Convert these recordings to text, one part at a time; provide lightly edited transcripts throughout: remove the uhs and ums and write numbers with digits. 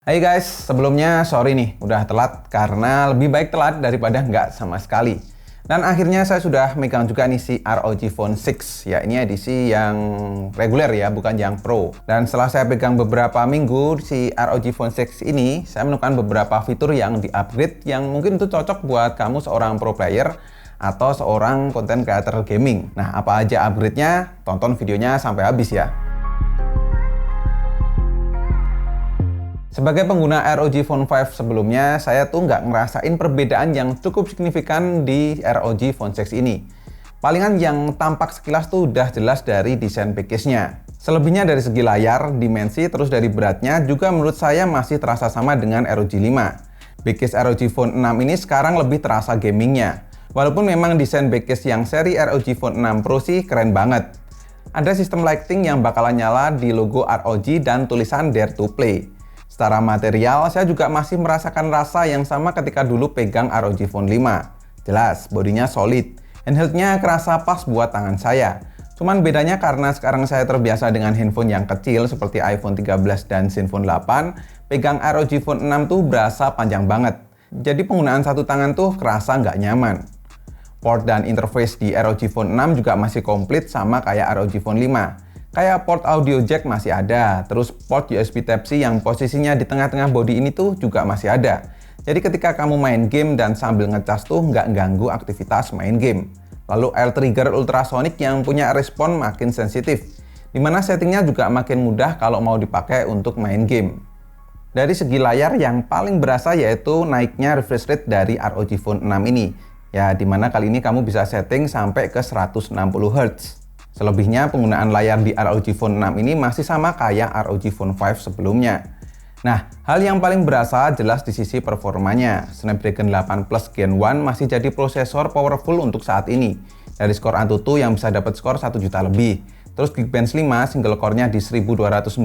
Hai guys, sebelumnya sorry nih udah telat karena lebih baik telat daripada nggak sama sekali. Dan akhirnya saya sudah megang juga nih si ROG Phone 6. Ya ini edisi yang reguler ya, bukan yang Pro. Dan setelah saya pegang beberapa minggu si ROG Phone 6 ini, saya menemukan beberapa fitur yang di-upgrade yang mungkin itu cocok buat kamu seorang pro player atau seorang content creator gaming. Nah apa aja upgrade-nya? Tonton videonya sampai habis ya. Sebagai pengguna ROG Phone 5 sebelumnya, saya tuh nggak ngerasain perbedaan yang cukup signifikan di ROG Phone 6 ini. Palingan yang tampak sekilas tuh udah jelas dari desain package-nya. Selebihnya dari segi layar, dimensi, terus dari beratnya juga menurut saya masih terasa sama dengan ROG 5. Package ROG Phone 6 ini sekarang lebih terasa gamingnya. Walaupun memang desain package yang seri ROG Phone 6 Pro sih keren banget. Ada sistem lighting yang bakalan nyala di logo ROG dan tulisan Dare to Play. Secara material, saya juga masih merasakan rasa yang sama ketika dulu pegang ROG Phone 5. Jelas, bodinya solid. Handheldnya kerasa pas buat tangan saya. Cuman bedanya karena sekarang saya terbiasa dengan handphone yang kecil seperti iPhone 13 dan Zenfone 8, pegang ROG Phone 6 tuh berasa panjang banget. Jadi penggunaan satu tangan tuh kerasa nggak nyaman. Port dan interface di ROG Phone 6 juga masih komplit sama kayak ROG Phone 5. Kayak port audio jack masih ada, terus port USB Type-C yang posisinya di tengah-tengah bodi ini tuh juga masih ada. Jadi ketika kamu main game dan sambil ngecas tuh nggak ganggu aktivitas main game. Lalu air trigger ultrasonic yang punya respon makin sensitif, dimana settingnya juga makin mudah kalau mau dipakai untuk main game. Dari segi layar yang paling berasa yaitu naiknya refresh rate dari ROG Phone 6 ini. Ya, dimana kali ini kamu bisa setting sampai ke 160 Hz. Selebihnya penggunaan layar di ROG Phone 6 ini masih sama kayak ROG Phone 5 sebelumnya. Nah, hal yang paling berasa jelas di sisi performanya. Snapdragon 8 Plus Gen 1 masih jadi prosesor powerful untuk saat ini. Dari skor Antutu yang bisa dapat skor 1 juta lebih. Terus Geekbench 5 single core-nya di 1295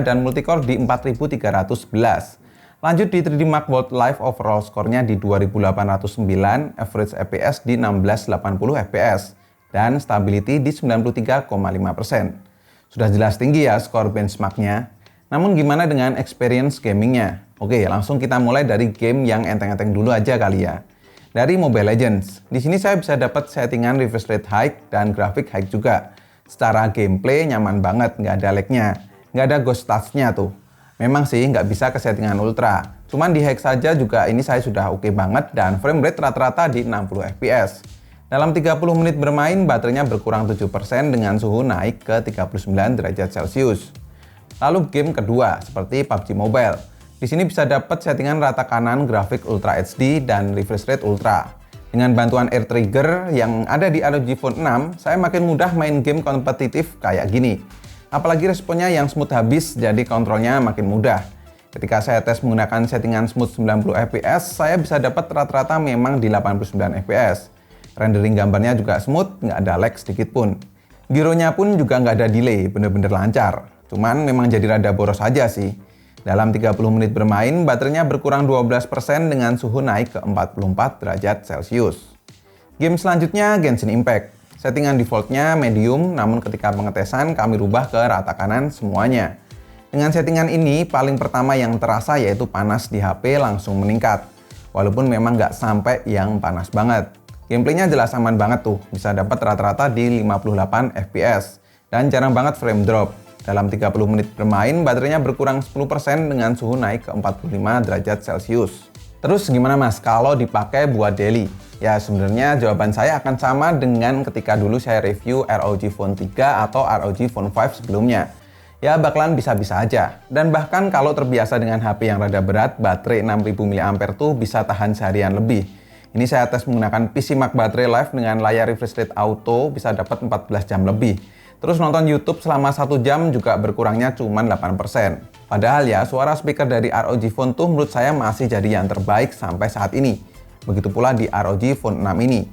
dan multicore di 4311. Lanjut di 3D Mark World Live overall score-nya di 2809, average FPS di 1680 fps. Dan stability di 93,5%. Sudah jelas tinggi ya skor benchmark-nya. Namun gimana dengan experience gamingnya? Oke, langsung kita mulai dari game yang enteng-enteng dulu aja kali ya. Dari Mobile Legends. Di sini saya bisa dapat settingan refresh rate high dan grafik high juga. Secara gameplay nyaman banget, nggak ada lag-nya. Nggak ada ghost touch-nya tuh. Memang sih nggak bisa ke settingan ultra. Cuman di high saja juga ini saya sudah oke banget dan frame rate rata-rata di 60 fps. Dalam 30 menit bermain, baterainya berkurang 7% dengan suhu naik ke 39 derajat Celcius. Lalu game kedua, seperti PUBG Mobile. Di sini bisa dapat settingan rata kanan grafik Ultra HD dan refresh rate Ultra. Dengan bantuan air trigger yang ada di ROG Phone 6, saya makin mudah main game kompetitif kayak gini. Apalagi responnya yang smooth habis, jadi kontrolnya makin mudah. Ketika saya tes menggunakan settingan smooth 90 fps, saya bisa dapat rata-rata memang di 89 fps. Rendering gambarnya juga smooth, nggak ada lag sedikit pun. Gironya pun juga nggak ada delay, bener-bener lancar. Cuman memang jadi rada boros aja sih. Dalam 30 menit bermain, baterainya berkurang 12% dengan suhu naik ke 44 derajat Celcius. Game selanjutnya Genshin Impact. Settingan defaultnya medium, namun ketika pengetesan kami rubah ke rata kanan semuanya. Dengan settingan ini, paling pertama yang terasa yaitu panas di HP langsung meningkat. Walaupun memang nggak sampai yang panas banget. Gameplaynya jelas aman banget tuh, bisa dapat rata-rata di 58 fps. Dan jarang banget frame drop. Dalam 30 menit bermain, baterainya berkurang 10% dengan suhu naik ke 45 derajat Celcius. Terus gimana mas, kalau dipakai buat daily? Ya sebenarnya jawaban saya akan sama dengan ketika dulu saya review ROG Phone 3 atau ROG Phone 5 sebelumnya. Ya bakalan bisa-bisa aja. Dan bahkan kalau terbiasa dengan HP yang rada berat, baterai 6000 mAh tuh bisa tahan seharian lebih. Ini saya tes menggunakan PC Mark Baterai Live dengan layar refresh rate auto bisa dapat 14 jam lebih. Terus nonton YouTube selama 1 jam juga berkurangnya cuma 8%. Padahal ya suara speaker dari ROG Phone tuh menurut saya masih jadi yang terbaik sampai saat ini. Begitu pula di ROG Phone 6 ini.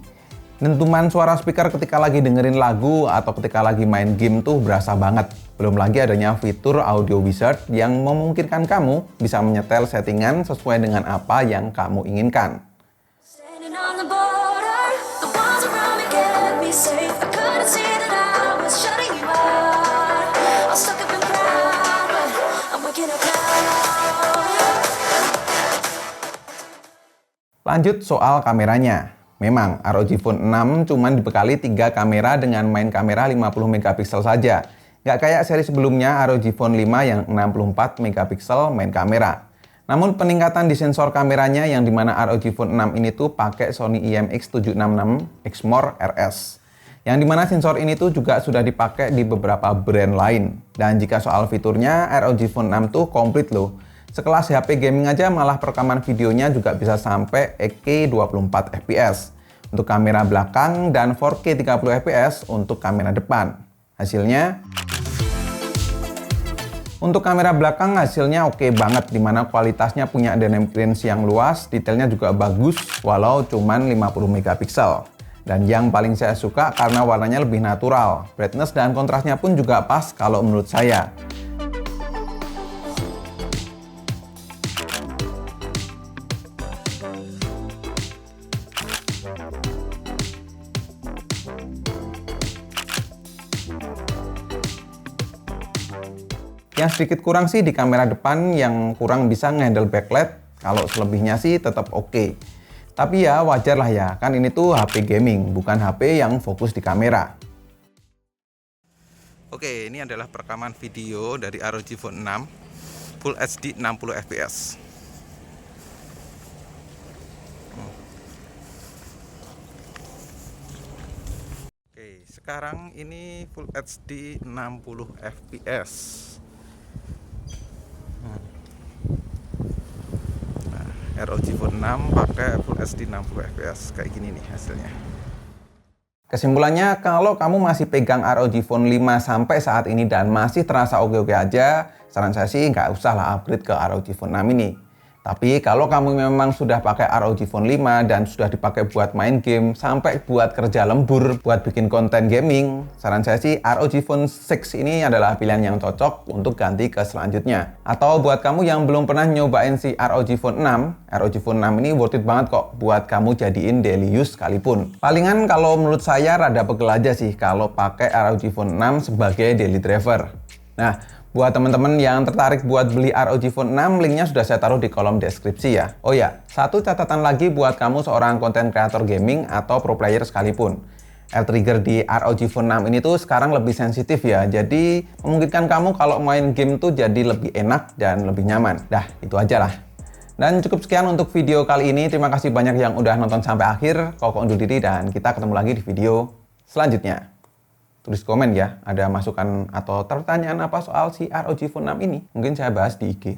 Dentuman suara speaker ketika lagi dengerin lagu atau ketika lagi main game tuh berasa banget. Belum lagi adanya fitur Audio Wizard yang memungkinkan kamu bisa menyetel settingan sesuai dengan apa yang kamu inginkan. Lanjut soal kameranya. Memang ROG Phone 6 cuman dibekali 3 kamera dengan main kamera 50 megapiksel saja. Nggak kayak seri sebelumnya ROG Phone 5 yang 64 megapiksel main kamera. Namun peningkatan di sensor kameranya yang dimana ROG Phone 6 ini tuh pakai Sony IMX766 Exmor RS. Yang dimana sensor ini tuh juga sudah dipakai di beberapa brand lain. Dan jika soal fiturnya, ROG Phone 6 tuh komplit loh. Sekelas HP gaming aja malah perekaman videonya juga bisa sampai 8K 24 fps untuk kamera belakang dan 4K 30 fps untuk kamera depan. Hasilnya, untuk kamera belakang hasilnya oke banget, dimana kualitasnya punya dynamic range yang luas, detailnya juga bagus walau cuman 50 megapiksel. Dan yang paling saya suka karena warnanya lebih natural, brightness dan kontrasnya pun juga pas kalau menurut saya. Yang sedikit kurang sih di kamera depan yang kurang bisa ngehandle backlight, kalau selebihnya sih tetap oke. Tapi ya wajar lah ya, kan ini tuh HP gaming, bukan HP yang fokus di kamera. Oke, ini adalah perekaman video dari ROG Phone 6 Full HD 60 fps. Oke, sekarang ini Full HD 60 fps. ROG Phone 6 pakai Full HD 60 fps kayak gini nih hasilnya. Kesimpulannya, kalau kamu masih pegang ROG Phone 5 sampai saat ini dan masih terasa oke-oke aja, saran saya sih nggak usah lah upgrade ke ROG Phone 6 ini. Tapi kalau kamu memang sudah pakai ROG Phone 5 dan sudah dipakai buat main game, sampai buat kerja lembur, buat bikin konten gaming, saran saya sih ROG Phone 6 ini adalah pilihan yang cocok untuk ganti ke selanjutnya. Atau buat kamu yang belum pernah nyobain si ROG Phone 6, ROG Phone 6 ini worth it banget kok buat kamu jadiin daily use sekalipun. Palingan kalau menurut saya rada pegel aja sih kalau pakai ROG Phone 6 sebagai daily driver. Nah, buat teman-teman yang tertarik buat beli ROG Phone 6, linknya sudah saya taruh di kolom deskripsi ya. Oh ya, satu catatan lagi buat kamu seorang konten kreator gaming atau pro player sekalipun. Air trigger di ROG Phone 6 ini tuh sekarang lebih sensitif ya, jadi memungkinkan kamu kalau main game tuh jadi lebih enak dan lebih nyaman. Dah, itu aja lah. Dan cukup sekian untuk video kali ini. Terima kasih banyak yang udah nonton sampai akhir. Koko undur diri dan kita ketemu lagi di video selanjutnya. Tulis komen ya, ada masukan atau pertanyaan apa soal si ROG Phone 6 ini. Mungkin saya bahas di IG.